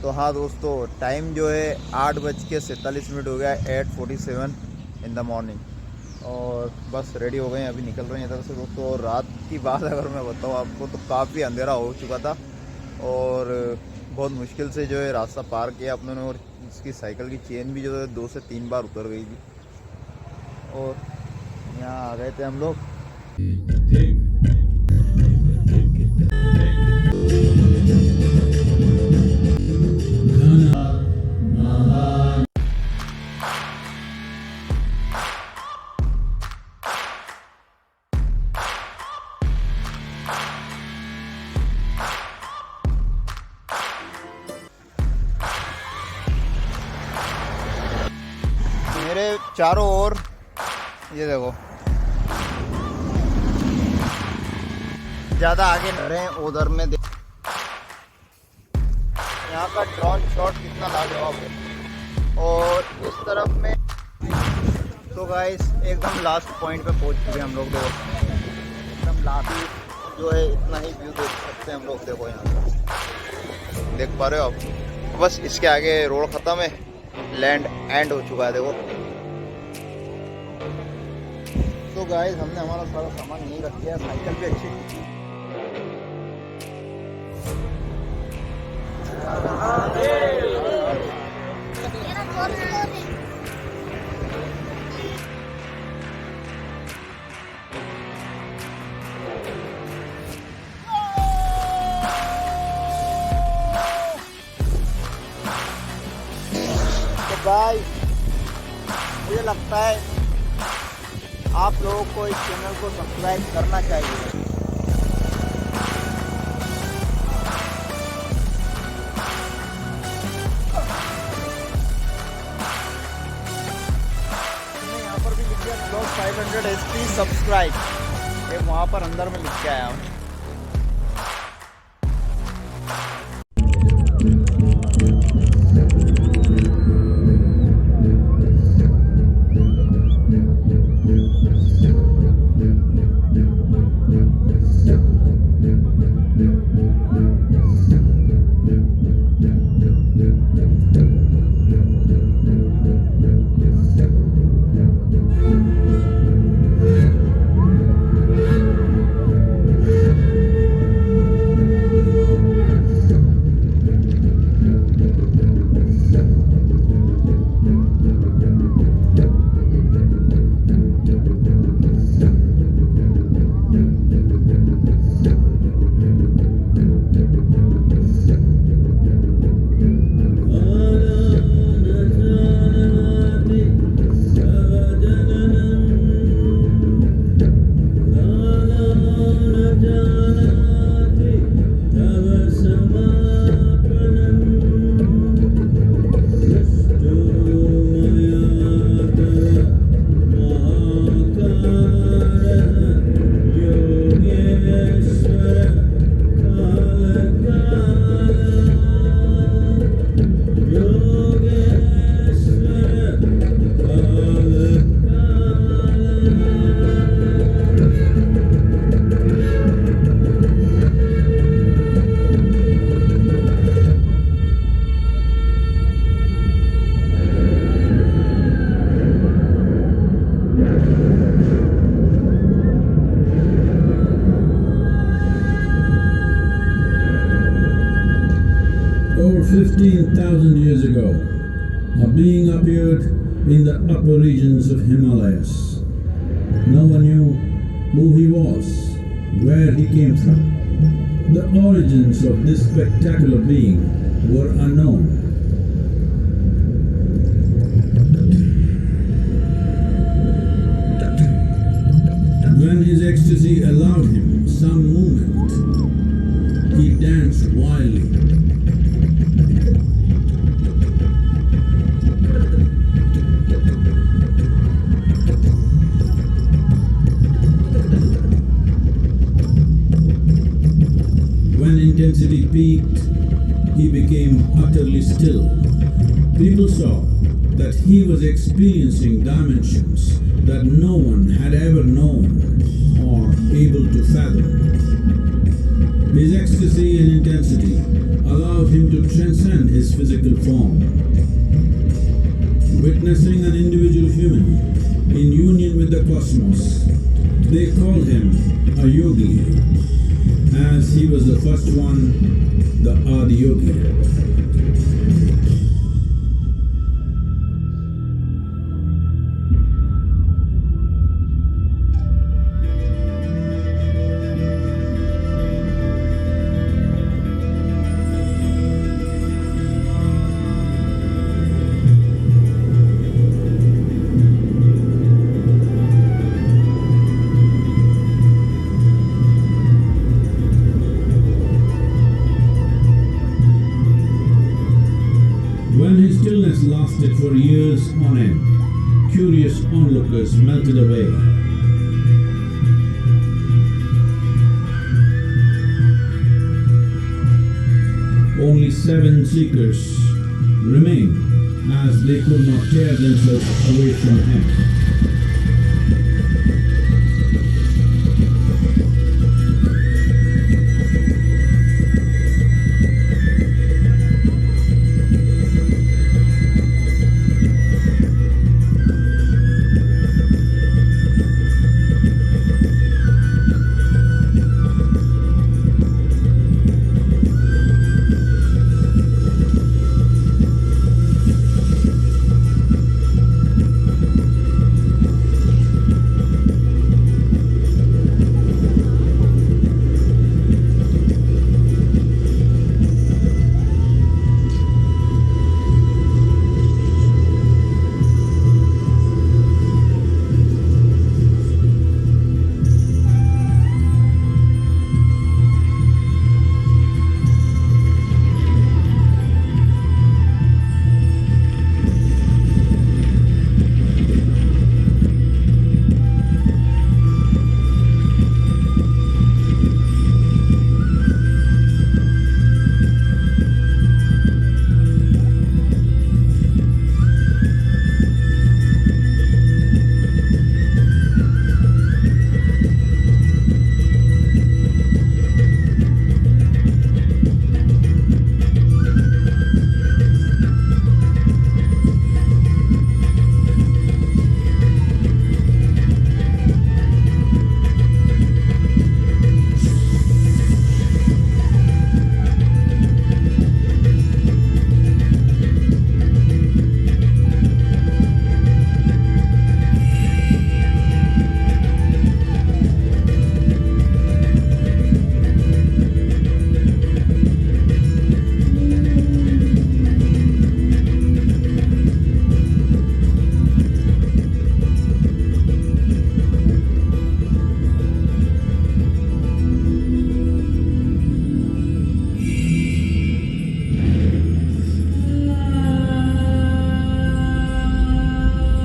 तो हाँ दोस्तों, टाइम जो है 8:47 हो गया, 8:47 इन द मॉर्निंग। और बस रेडी हो गए हैं, अभी निकल रहे हैं इधर से दोस्तों। और रात की बात अगर मैं बताऊँ आपको तो काफ़ी अंधेरा हो चुका था और बहुत मुश्किल से जो है रास्ता पार किया अपनों ने। और इसकी साइकिल की चेन भी जो है 2 से 3 बार उतर गई थी। और यहाँ आ गए थे हम लोग। मेरे चारों ओर ये देखो, ज़्यादा आगे न रहे, उधर में यहाँ का ड्रोन शॉट कितना लाजवाब है। और इस तरफ में तो गाइस एकदम लास्ट पॉइंट पे पहुँच चुके हैं हम लोग। देखो एकदम लास्ट जो है, इतना ही व्यू देख सकते हैं हम लोग। देखो यहाँ से देख पा रहे हो आप। बस इसके आगे रोड ख़त्म है, लैंड एंड हो चुका है। देखो तो गाइस हमने हमारा सारा सामान यहीं रख दिया है। साइकिल भी अच्छी तो गाइस मुझे लगता है आप लोगों को इस चैनल को सब्सक्राइब करना चाहिए। यहाँ पर भी लिख दिया Blogs500sp सब्सक्राइब, एक वहाँ पर अंदर में लिख के आया हूँ। Over 15,000 years ago, a being appeared in the upper regions of Himalayas. No one knew who he was, where he came from. The origins of this spectacular being were unknown. When his ecstasy allowed him some movement, he danced wildly. When intensity peaked, he became utterly still. People saw that he was experiencing dimensions that no one had ever known or able to fathom. His ecstasy and intensity allowed him to transcend his physical form. Witnessing an individual human in union with the cosmos, they called him a yogi, as he was the first one, the Adiyogi. When his stillness lasted for years on end, curious onlookers melted away. Only 7 seekers remained, as they could not tear themselves away from him.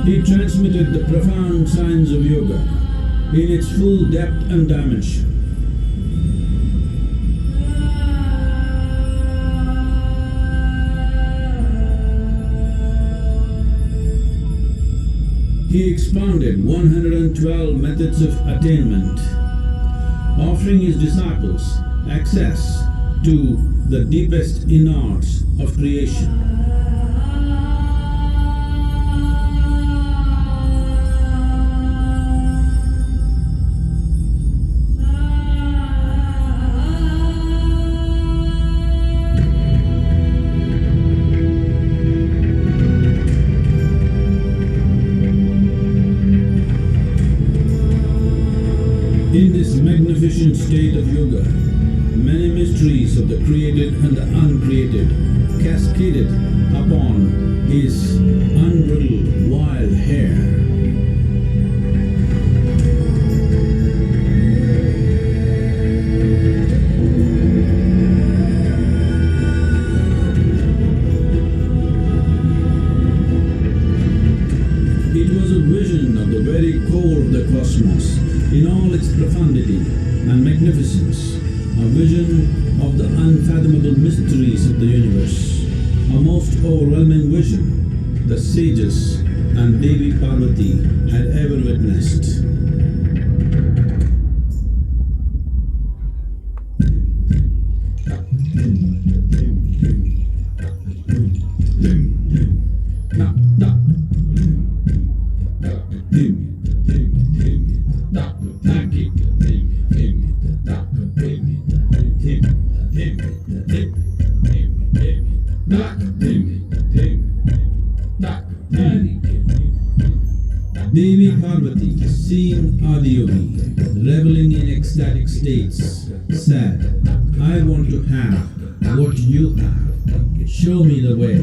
He transmitted the profound science of yoga in its full depth and dimension. He expounded 112 methods of attainment, offering his disciples access to the deepest innards of creation. In this magnificent state of yoga, many mysteries of the created and the uncreated cascaded upon his unbridled wild hair. It was a vision of the very core of the cosmos in all its profundity and magnificence, a vision of the unfathomable mysteries of the universe, a most overwhelming vision the sages and Devi Parvati had ever witnessed. tak, ting, tak, ting. Devi Parvati, seeing Adiyogi, reveling in ecstatic states, said, I want to have what you have. Show me the way.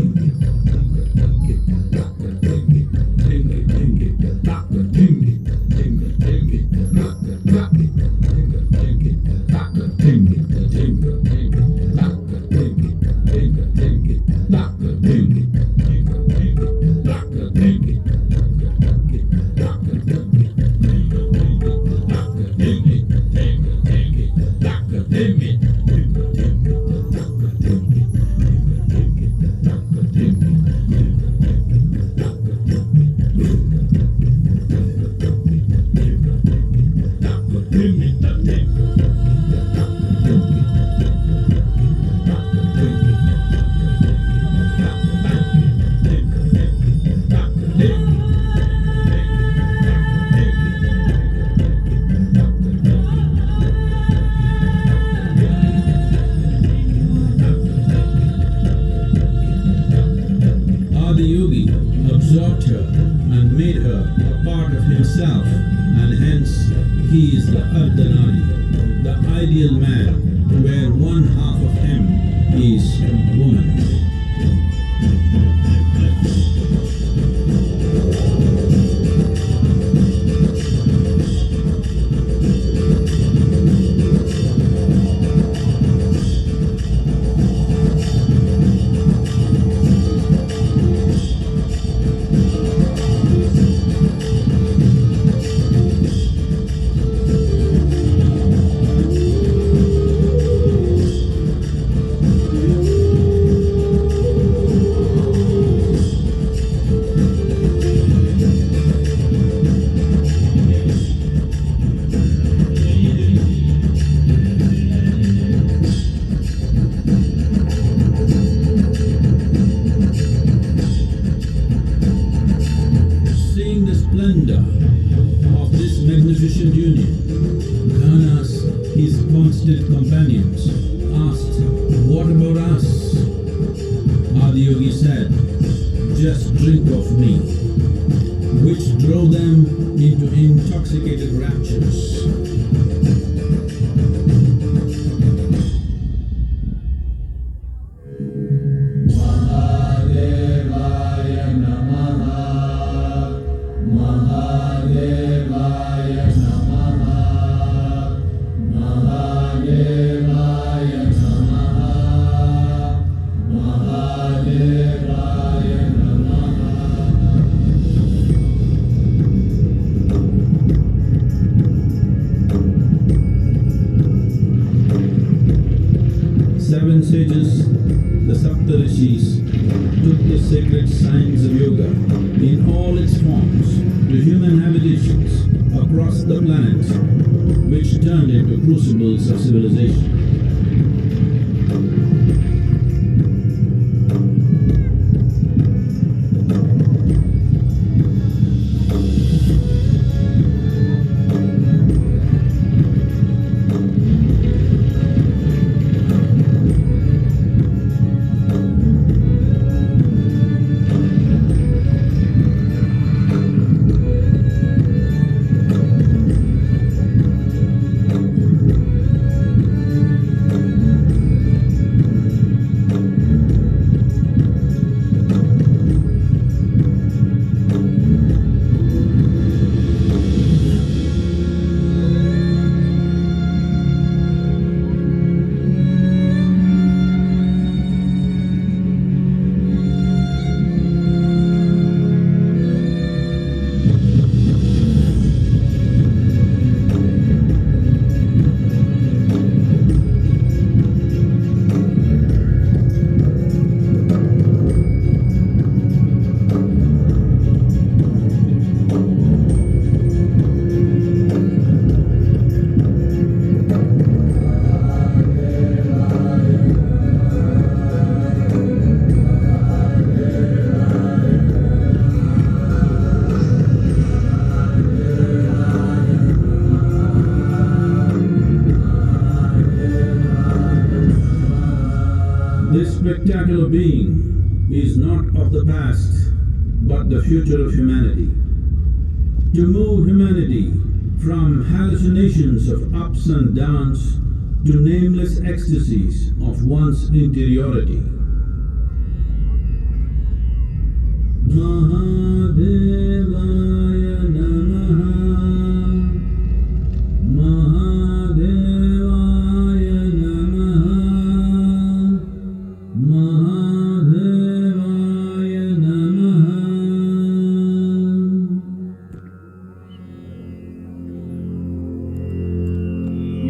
Yogi absorbed her and made her a part of himself, and hence he is the Ardhanari, the ideal man, where one half of him is woman. Of this magnificent union, Ghanas, his constant companions, asked, what about us? Adiyogi said, just drink of me, which drove them into intoxicated raptures. Seven sages, the Saptarishis, took the sacred science of yoga in all its forms to human habitations across the planet, which turned into crucibles of civilization. spiritual being is not of the past, but the future of humanity. To move humanity from hallucinations of ups and downs to nameless ecstasies of one's interiority. Mahadevaya Namaha, Mahadevaya Namaha, Mahadevaya Namaha.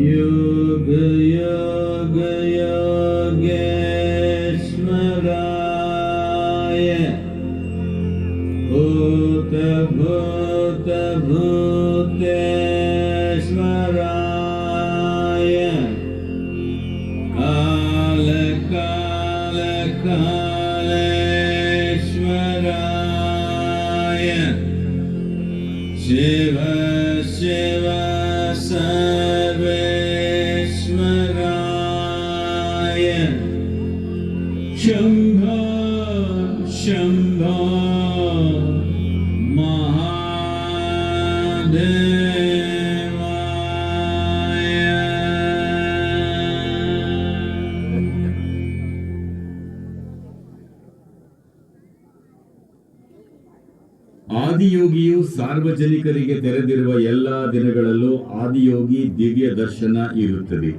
Yoga Yoga Yogeshwaraya, Bhuta Bhuta Bhuteshwaraya, Kala Kala Kaleshwaraya, Shiva Shiva Sarveshwaraya, Shambho Shambho ಆದಿಯೋಗಿಯು ಸಾರ್ವಜನಿಕರಿಗೆ ತೆರೆದಿರುವ ಎಲ್ಲಾ ದಿನಗಳಲ್ಲೂ ಆದಿಯೋಗಿ ದಿವ್ಯ ದರ್ಶನ ಇರುತ್ತದೆ.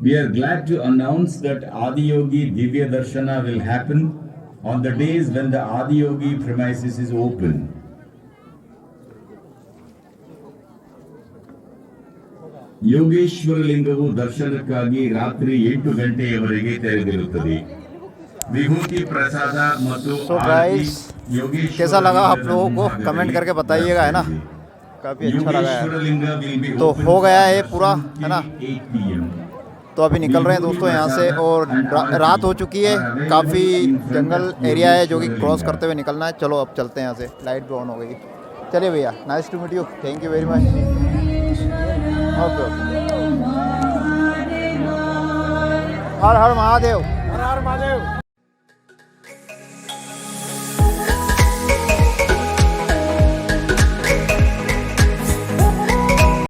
We are glad to announce that Adiyogi Divya Darshana will happen on the days when the Adiyogi premises is open. Yogeshwara ಲಿಂಗವು ದರ್ಶನಕ್ಕಾಗಿ ರಾತ್ರಿ 8 ಗಂಟೆಯವರೆಗೆ ತೆರೆದಿರುತ್ತದೆ. विभूति प्रसाद ಮತ್ತು कैसा लगा आप लोगों को कमेंट करके बताइएगा, है ना। काफ़ी अच्छा लगा है। तो हो गया है पूरा, है ना। तो अभी निकल रहे हैं दोस्तों यहाँ से, और रात हो चुकी है। काफ़ी जंगल एरिया है जो कि क्रॉस करते हुए निकलना है। चलो अब चलते हैं यहाँ से। लाइट भी ऑन हो गई। चलिए भैया, nice to meet you, thank you very much. Okay, Har Har Mahadev, Har Har Mahadev.